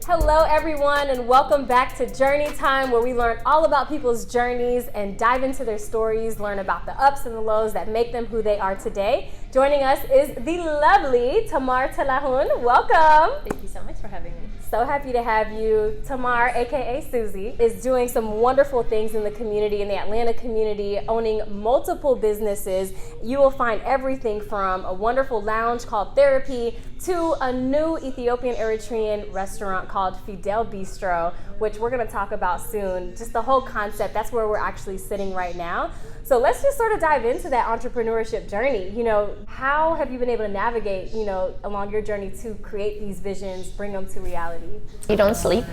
Hello everyone, and welcome back to Journey Time, where we learn all about people's journeys and dive into their stories, learn about the ups and the lows that make them who they are today. Joining us is the lovely Tamar Telahun. Welcome. Thank you so much for having me. So happy to have you. Tamar, aka Susie, is doing some wonderful things in the community, in the Atlanta community, owning multiple businesses. You will find everything from a wonderful lounge called Therapy to a new Ethiopian Eritrean restaurant called Feedel Bistro, which we're going to talk about soon. Just the whole concept, that's where we're actually sitting right now. So let's just sort of dive into that entrepreneurship journey. You know, how have you been able to navigate, along your journey to create these visions, bring them to reality? You don't sleep,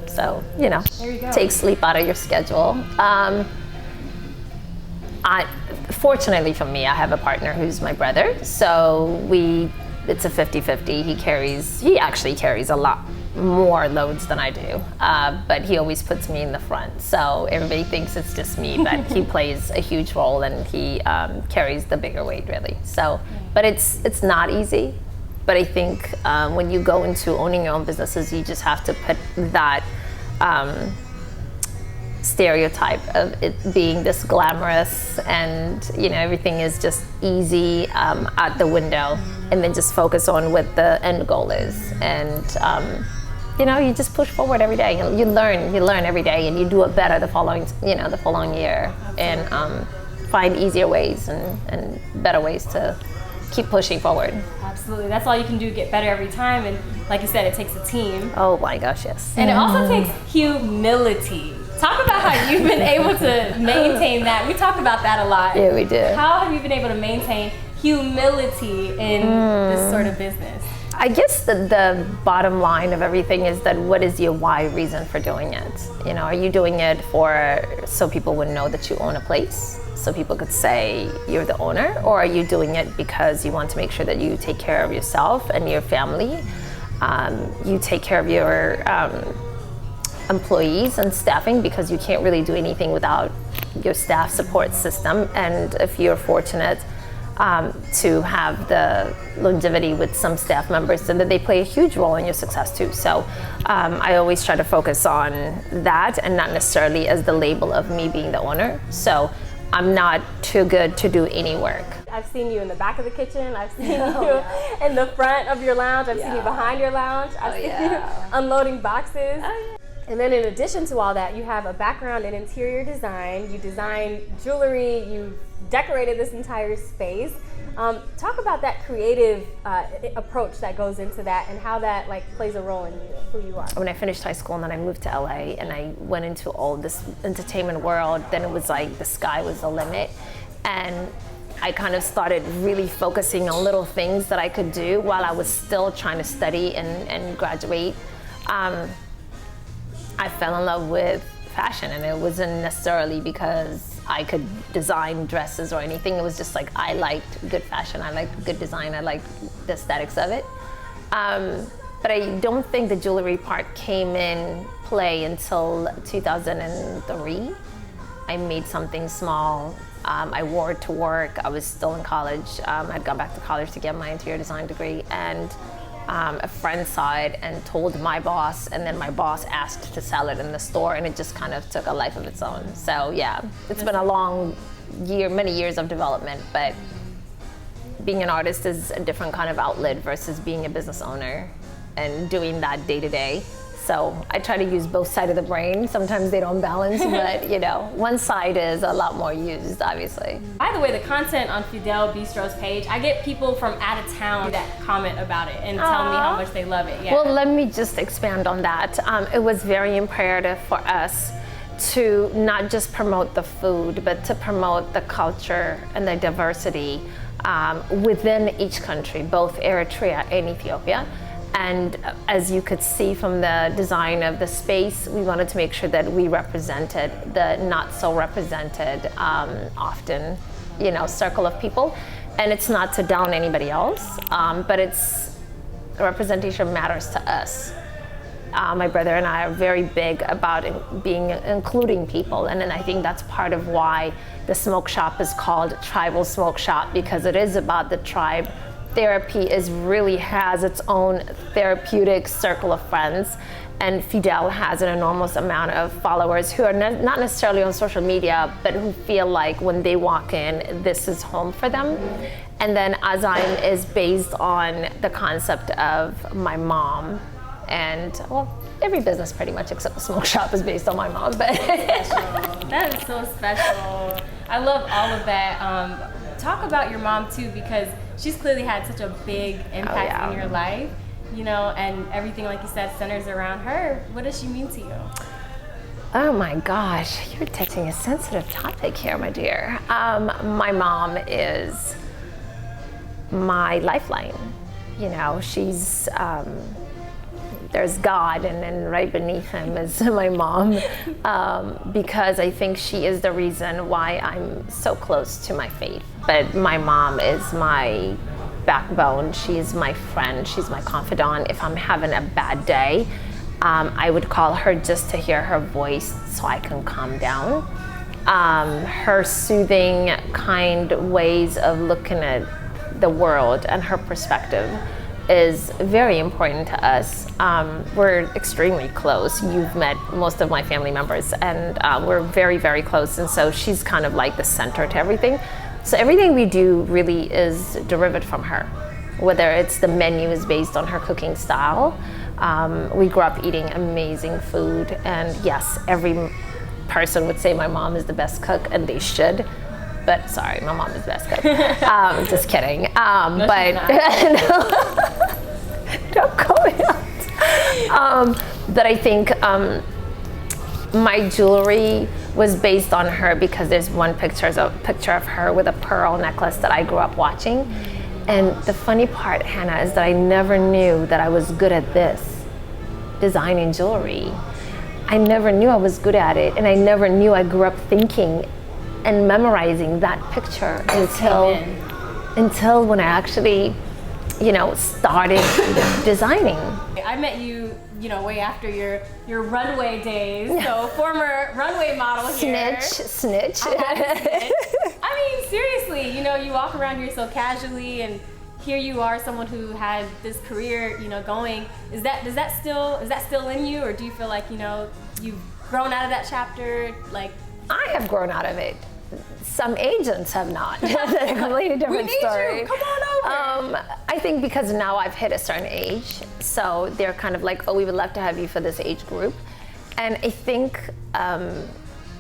so, There you go. take sleep out of your schedule. Fortunately for me, I have a partner who's my brother, so it's a 50-50. He actually carries a lot more loads than I do, but he always puts me in the front, so everybody thinks it's just me, but he plays a huge role, and he carries the bigger weight, really. So, but it's not easy, but I think when you go into owning your own businesses, you just have to put that stereotype of it being this glamorous and everything is just easy out the window, and then just focus on what the end goal is, and you just push forward every day. You learn every day, and you do it better the following year. Absolutely. And find easier ways and better ways to keep pushing forward. Absolutely. That's all you can do, get better every time. And like you said, it takes a team. Oh my gosh, yes. And it also takes humility. Talk about how you've been able to maintain that. We talk about that a lot. Yeah, we do. How have you been able to maintain humility in this sort of business? I guess the bottom line of everything is that what is your why reason for doing it? Are you doing it so people would know that you own a place, so people could say you're the owner, or are you doing it because you want to make sure that you take care of yourself and your family, you take care of your employees and staffing, because you can't really do anything without your staff support system, and if you're fortunate to have the longevity with some staff members, so that they play a huge role in your success too. So I always try to focus on that, and not necessarily as the label of me being the owner. So I'm not too good to do any work. I've seen you in the back of the kitchen. I've seen you in the front of your lounge. I've seen you behind your lounge. I've seen you unloading boxes. And then in addition to all that, you have a background in interior design. You design jewelry. You decorated this entire space. Talk about that creative approach that goes into that, and how that plays a role in you, who you are. When I finished high school and then I moved to LA and I went into all this entertainment world, then it was like the sky was the limit. And I kind of started really focusing on little things that I could do while I was still trying to study and graduate. I fell in love with fashion, and it wasn't necessarily because I could design dresses or anything. It was just I liked good fashion, I liked good design, I liked the aesthetics of it. But I don't think the jewelry part came in play until 2003. I made something small. I wore it to work. I was still in college. I'd gone back to college to get my interior design degree, and a friend saw it and told my boss, and then my boss asked to sell it in the store, and it just kind of took a life of its own. So yeah, it's been a long year, many years of development, but being an artist is a different kind of outlet versus being a business owner and doing that day to day. So I try to use both sides of the brain. Sometimes they don't balance, but one side is a lot more used, obviously. By the way, the content on Feedel Bistro's page, I get people from out of town that comment about it and tell me how much they love it. Yeah. Well, let me just expand on that. It was very imperative for us to not just promote the food, but to promote the culture and the diversity within each country, both Eritrea and Ethiopia. And as you could see from the design of the space, we wanted to make sure that we represented the not so represented often, circle of people. And it's not to down anybody else, but representation matters to us. my brother and I are very big about including people, and then I think that's part of why the smoke shop is called Tribal Smoke Shop, because it is about the tribe. Therapy really has its own therapeutic circle of friends, and Feedel has an enormous amount of followers who are not necessarily on social media, but who feel like when they walk in, this is home for them. And then Azaem is based on the concept of my mom, and well, every business pretty much except the smoke shop is based on my mom. But that is so special. I love all of that. Talk about your mom too, because she's clearly had such a big impact in your life, you know, and everything, like you said, centers around her. What does she mean to you? Oh my gosh, you're touching a sensitive topic here, my dear. My mom is my lifeline. You know, she's, there's God, and then right beneath him is my mom, because I think she is the reason why I'm so close to my faith. But my mom is my backbone. She's my friend. She's my confidant. If I'm having a bad day, I would call her just to hear her voice so I can calm down. Her soothing, kind ways of looking at the world and her perspective is very important to us. We're extremely close. You've met most of my family members, and we're very, very close. And so she's kind of like the center to everything. So everything we do really is derived from her. Whether it's the menu is based on her cooking style. We grew up eating amazing food, and yes, every person would say my mom is the best cook, and they should. But sorry, my mom is the best cook. Just kidding. No, but don't comment. But I think my jewelry was based on her, because there's one picture of her with a pearl necklace that I grew up watching. And the funny part, Hannah, is that I never knew that I was good at this, designing jewelry. I never knew I was good at it, and I never knew I grew up thinking and memorizing that picture until when I actually, you know, started designing. I met you, you know, way after your runway days. So former runway model here. Snitch. I mean, seriously, you know, you walk around here so casually, and here you are, someone who had this career, you know, going. Is that still in you, or do you feel like, you know, you've grown out of that chapter? Like, I have grown out of it. Some agents have not. That's a completely different story. You. Come on over. I think because now I've hit a certain age, so they're kind of like, oh, we would love to have you for this age group. And I think,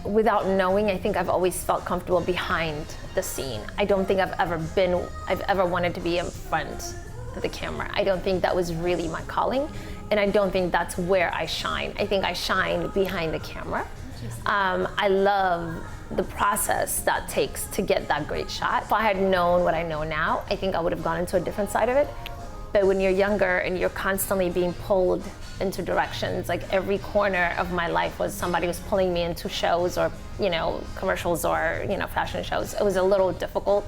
without knowing, I think I've always felt comfortable behind the scene. I don't think I've ever wanted to be in front of the camera. I don't think that was really my calling, and I don't think that's where I shine. I think I shine behind the camera. I love the process that takes to get that great shot. If I had known what I know now, I think I would have gone into a different side of it. But when you're younger and you're constantly being pulled into directions, like every corner of my life was somebody was pulling me into shows, or, you know, commercials, or, you know, fashion shows. It was a little difficult.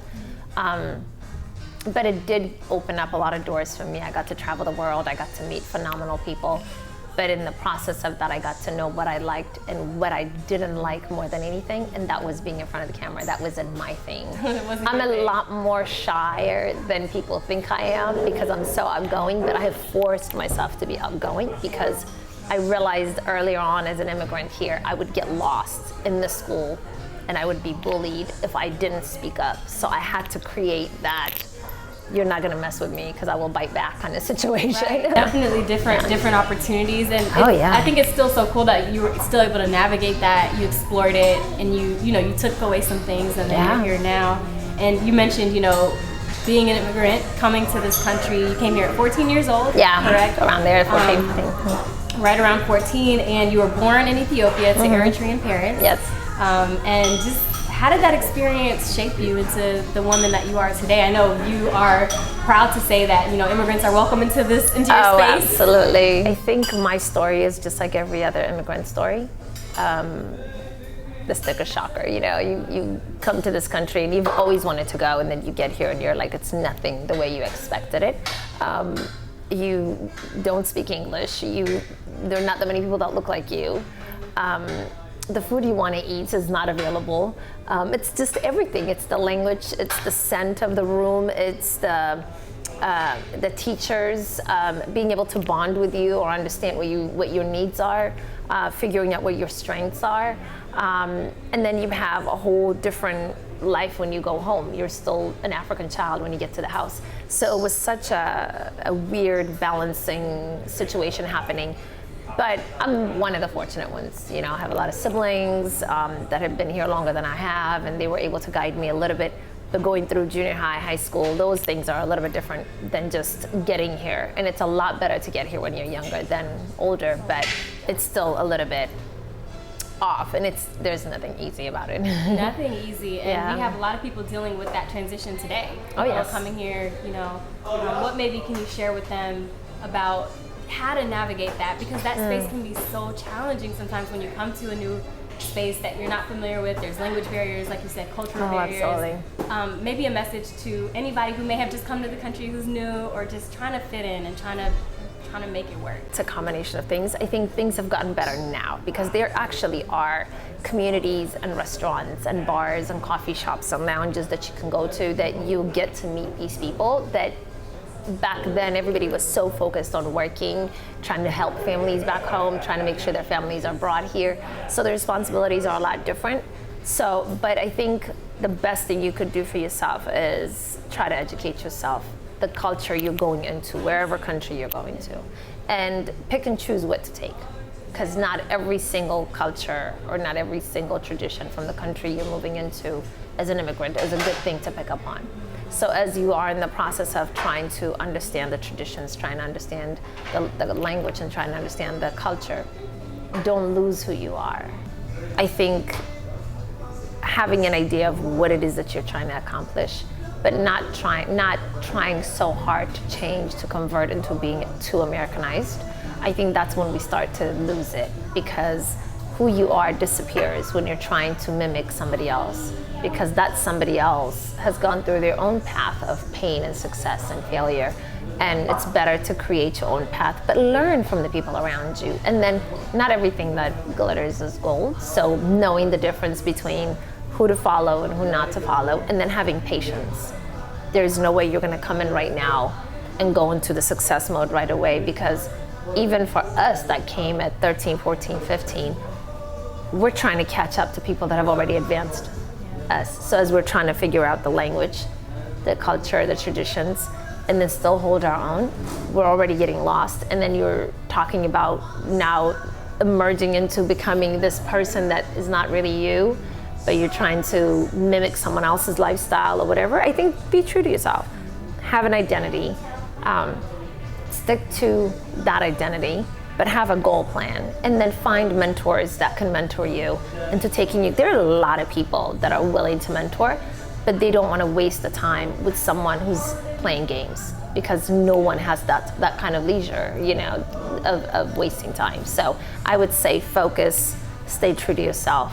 But it did open up a lot of doors for me. I got to travel the world. I got to meet phenomenal people. But in the process of that, I got to know what I liked and what I didn't like more than anything, and that was being in front of the camera. That wasn't my thing. I'm a lot more shyer than people think I am, because I'm so outgoing, but I have forced myself to be outgoing, because I realized earlier on as an immigrant here, I would get lost in the school and I would be bullied if I didn't speak up. So I had to create that, you're not gonna mess with me because I will bite back kind of situation. Right. Definitely different opportunities, and I think it's still so cool that you were still able to navigate that. You explored it, and you took away some things, and then you're here now. And you mentioned, you know, being an immigrant, coming to this country. You came here at 14 years old. Yeah, correct? Around there, 14. Right around 14, and you were born in Ethiopia to Eritrean parents. Yes. And just, how did that experience shape you into the woman that you are today? I know you are proud to say that, you know, immigrants are welcome into your space. Absolutely. I think my story is just like every other immigrant story. The sticker shocker, you know, you come to this country and you've always wanted to go, and then you get here and you're like, it's nothing the way you expected it. you don't speak English, there are not that many people that look like you. The food you want to eat is not available. It's just everything. It's the language, it's the scent of the room, it's the teachers being able to bond with you or understand what your needs are, figuring out what your strengths are. And then you have a whole different life when you go home. You're still an African child when you get to the house. So it was such a weird balancing situation happening. But I'm one of the fortunate ones. I have a lot of siblings that have been here longer than I have, and they were able to guide me a little bit. But going through junior high, high school, those things are a little bit different than just getting here. And it's a lot better to get here when you're younger than older, but it's still a little bit off, and there's nothing easy about it. Nothing easy, and we have a lot of people dealing with that transition today. People coming here, what maybe can you share with them about how to navigate that, because that space can be so challenging sometimes when you come to a new space that you're not familiar with. There's language barriers, like you said, cultural barriers. Absolutely. Maybe a message to anybody who may have just come to the country who's new, or just trying to fit in and trying to make it work. It's a combination of things. I think things have gotten better now because there actually are communities and restaurants and bars and coffee shops and lounges that you can go to that you get to meet these people that back then everybody was so focused on working, trying to help families back home, trying to make sure their families are brought here. So the responsibilities are a lot different. But I think the best thing you could do for yourself is try to educate yourself, the culture you're going into, wherever country you're going to, and pick and choose what to take. Because not every single culture or not every single tradition from the country you're moving into as an immigrant is a good thing to pick up on. So as you are in the process of trying to understand the traditions, trying to understand the language and trying to understand the culture, don't lose who you are. I think having an idea of what it is that you're trying to accomplish, but not trying so hard to change, to convert into being too Americanized. I think that's when we start to lose it, because who you are disappears when you're trying to mimic somebody else, because that somebody else has gone through their own path of pain and success and failure. And it's better to create your own path, but learn from the people around you. And then not everything that glitters is gold. So knowing the difference between who to follow and who not to follow, and then having patience. There's no way you're gonna come in right now and go into the success mode right away, because even for us that came at 13, 14, 15, we're trying to catch up to people that have already advanced us. So as we're trying to figure out the language, the culture, the traditions, and then still hold our own, we're already getting lost. And then you're talking about now emerging into becoming this person that is not really you, but you're trying to mimic someone else's lifestyle or whatever. I think be true to yourself. Have an identity. Stick to that identity, but have a goal plan. And then find mentors that can mentor you into taking you. There are a lot of people that are willing to mentor, but they don't want to waste the time with someone who's playing games, because no one has that kind of leisure, of wasting time. So I would say focus, stay true to yourself.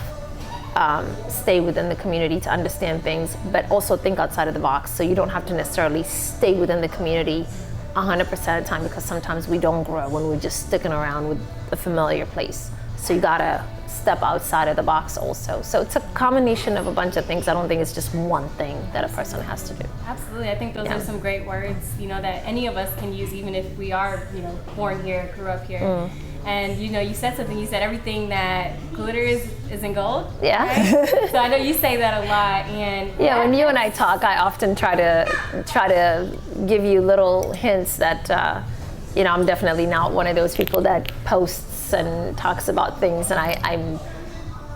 Stay within the community to understand things, but also think outside of the box, so you don't have to necessarily stay within the community 100% of the time, because sometimes we don't grow when we're just sticking around with a familiar place. So you gotta step outside of the box also. So it's a combination of a bunch of things. I don't think it's just one thing that a person has to do. Absolutely. I think those are some great words, that any of us can use, even if we are, born here, grew up here. And you said something. You said everything that glitters isn't gold. Yeah. Right? So I know you say that a lot. And when you and I talk, I often try to give you little hints that I'm definitely not one of those people that posts and talks about things, and I'm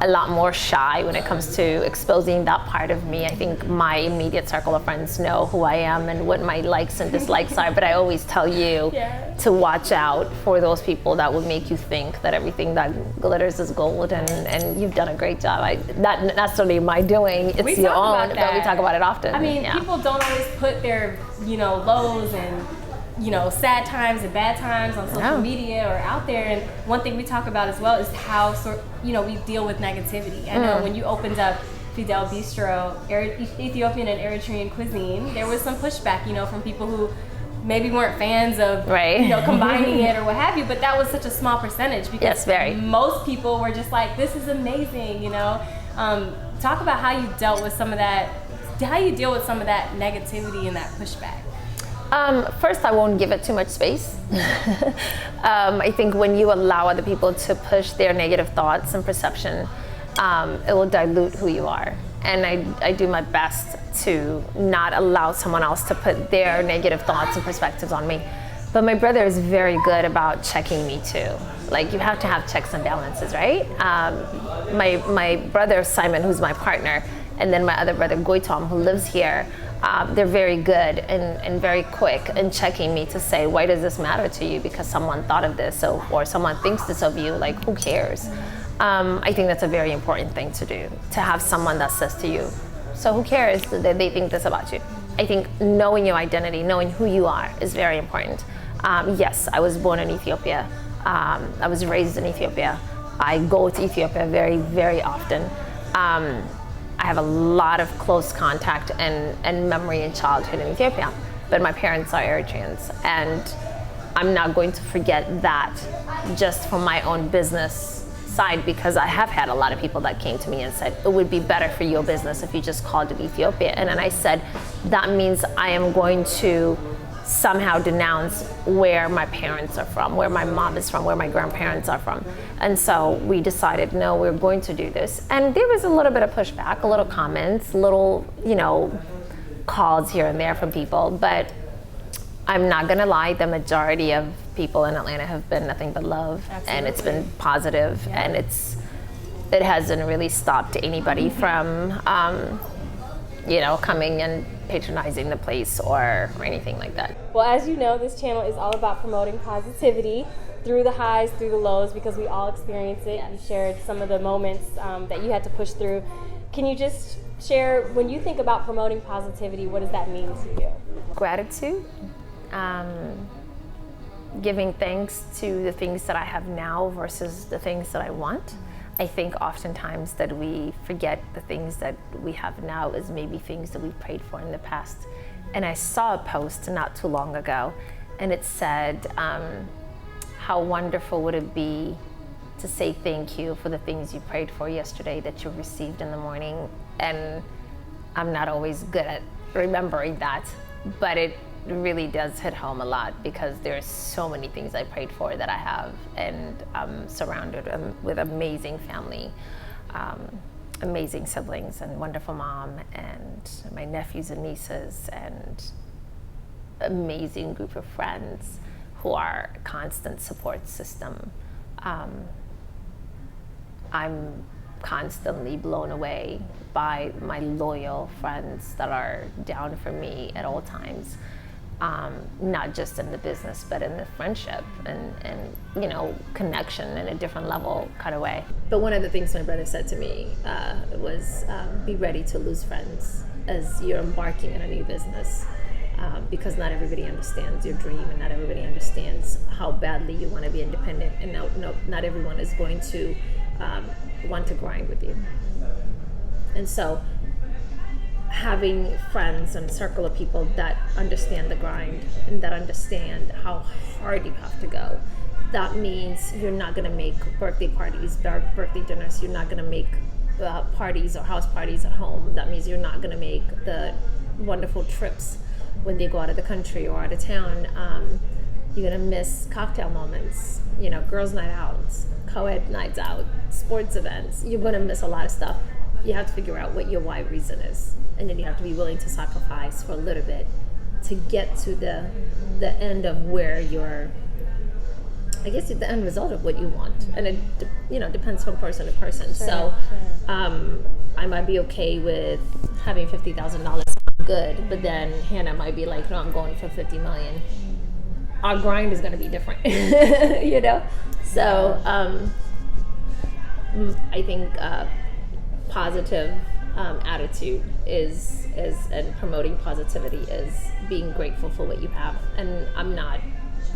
a lot more shy when it comes to exposing that part of me. I think my immediate circle of friends know who I am and what my likes and dislikes are, but I always tell you to watch out for those people that will make you think that everything that glitters is gold, and you've done a great job. Not necessarily my doing, it's your own, but we talk about it often. I mean, people don't always put their, lows and sad times and bad times on social media or out there. And one thing we talk about as well is how we deal with negativity. I know when you opened up Feedel Bistro, Ethiopian and Eritrean cuisine, there was some pushback, from people who maybe weren't fans of right. Combining it or what have you, but that was such a small percentage because yes, very. most people were just like, this is amazing, Talk about how you dealt with some of that, how you deal with some of that negativity and that pushback. First, I won't give it too much space. I think when you allow other people to push their negative thoughts and perception, it will dilute who you are. And I do my best to not allow someone else to put their negative thoughts and perspectives on me. But my brother is very good about checking me too. Like, you have to have checks and balances, right? My brother Simon, who's my partner, and then my other brother Goitom, who lives here, they're very good and very quick in checking me to say, why does this matter to you? Because someone thought of this, or someone thinks this of you, like, who cares? I think that's a very important thing to do, to have someone that says to you, so who cares that they think this about you? I think knowing your identity, knowing who you are is very important. Yes, I was born in Ethiopia. I was raised in Ethiopia. I go to Ethiopia very, very often. I have a lot of close contact and memory in childhood in Ethiopia, but my parents are Eritreans, and I'm not going to forget that just for my own business side, because I have had a lot of people that came to me and said, it would be better for your business if you just called it Ethiopia. And then I said, that means I am going to somehow denounce where my parents are from, where my mom is from, where my grandparents are from. And so we decided, no, we're going to do this. And there was a little bit of pushback, a little comments, little, calls here and there from people. But I'm not gonna lie, the majority of people in Atlanta have been nothing but love. Absolutely. And it's been positive, yeah. And it hasn't really stopped anybody from, coming and patronizing the place or anything like that. Well, as you know, this channel is all about promoting positivity through the highs, through the lows, because we all experience it. Yes. You shared some of the moments that you had to push through. Can you just share, when you think about promoting positivity, what does that mean to you? Gratitude. Giving thanks to the things that I have now versus the things that I want. I think oftentimes that we forget the things that we have now is maybe things that we prayed for in the past. And I saw a post not too long ago, and it said, how wonderful would it be to say thank you for the things you prayed for yesterday that you received in the morning. And I'm not always good at remembering that, but it really does hit home a lot, because there's so many things I prayed for that I have, and I'm surrounded with amazing family, amazing siblings, and wonderful mom, and my nephews and nieces, and amazing group of friends who are a constant support system. I'm constantly blown away by my loyal friends that are down for me at all times. Not just in the business, but in the friendship and connection in a different level kind of way. But one of the things my brother said to me was, be ready to lose friends as you're embarking in a new business, because not everybody understands your dream, and not everybody understands how badly you want to be independent, and not everyone is going to want to grind with you. And so having friends and a circle of people that understand the grind and that understand how hard you have to go. That means you're not going to make birthday parties, birthday dinners. You're not going to make parties or house parties at home. That means you're not going to make the wonderful trips when they go out of the country or out of town. You're going to miss cocktail moments, girls' night out, co-ed nights out, sports events. You're going to miss a lot of stuff. You have to figure out what your why reason is. And then you have to be willing to sacrifice for a little bit to get to the end of where you're, I guess, the end result of what you want. And it depends from person to person. Sure, I might be okay with having $50,000 good, but then Hannah might be like, no, I'm going for 50 million. Our grind is going to be different, So I think positive attitude is and promoting positivity is being grateful for what you have. And I'm not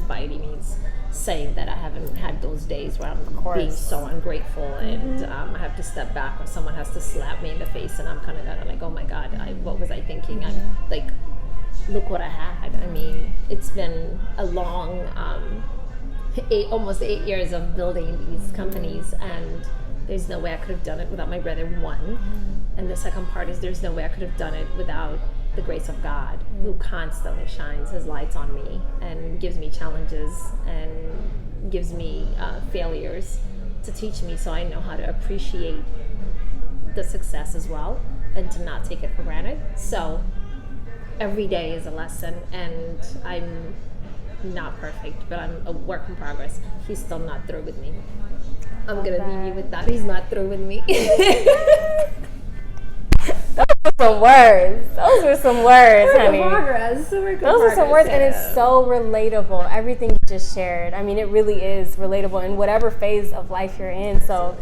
by any means saying that I haven't had those days where I'm being so ungrateful and I have to step back, or someone has to slap me in the face and I'm kind of like, oh my God, what was I thinking? I'm like look what I had. I mean, it's been a long, almost 8 years of building these companies, and there's no way I could have done it without my brother, one. And the second part is there's no way I could have done it without the grace of God, who constantly shines his lights on me and gives me challenges and gives me failures to teach me, so I know how to appreciate the success as well and to not take it for granted. So every day is a lesson, and I'm not perfect, but I'm a work in progress. He's still not through with me. I'm gonna leave you with that. He's not through with me. Some words. Those were some words, honey. Those are some words, and it's so relatable. Everything you just shared. I mean, it really is relatable in whatever phase of life you're in. So,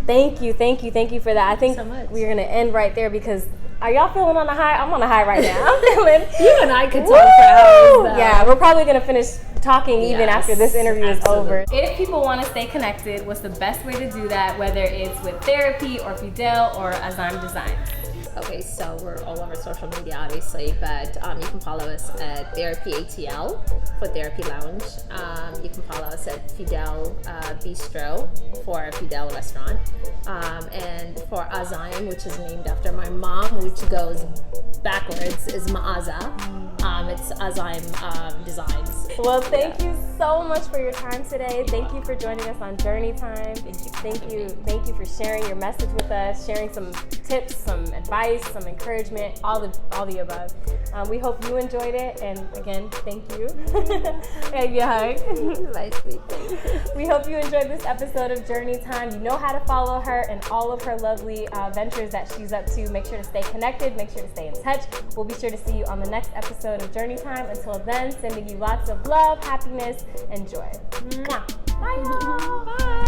thank you for that. I think we're gonna end right there because. Are y'all feeling on a high? I'm on a high right now. I'm feeling. You and I could talk for hours, though. Yeah, we're probably gonna finish talking even after this interview is over. If people want to stay connected, what's the best way to do that? Whether it's with therapy or Feedel or Azaem Designs. Okay, so we're all over social media, obviously, but you can follow us at Therapy ATL for Therapy Lounge. You can follow us at Feedel Bistro for Feedel Restaurant. And for Azaem, which is named after my mom, which goes backwards, is Ma'aza. It's Azaem Designs. Well, thank you so much for your time today. Thank you for joining us on Journey Time. Thank you for sharing your message with us, sharing some tips, some advice, some encouragement, all the above. We hope you enjoyed it, and again, thank you. Give you a hug. Bye, sweet thing. We hope you enjoyed this episode of Journey Time. You know how to follow her and all of her lovely ventures that she's up to. Make sure to stay connected. Make sure to stay in touch. We'll be sure to see you on the next episode of Journey Time. Until then, sending you lots of love, happiness, and joy. Mwah. Bye, y'all. Bye.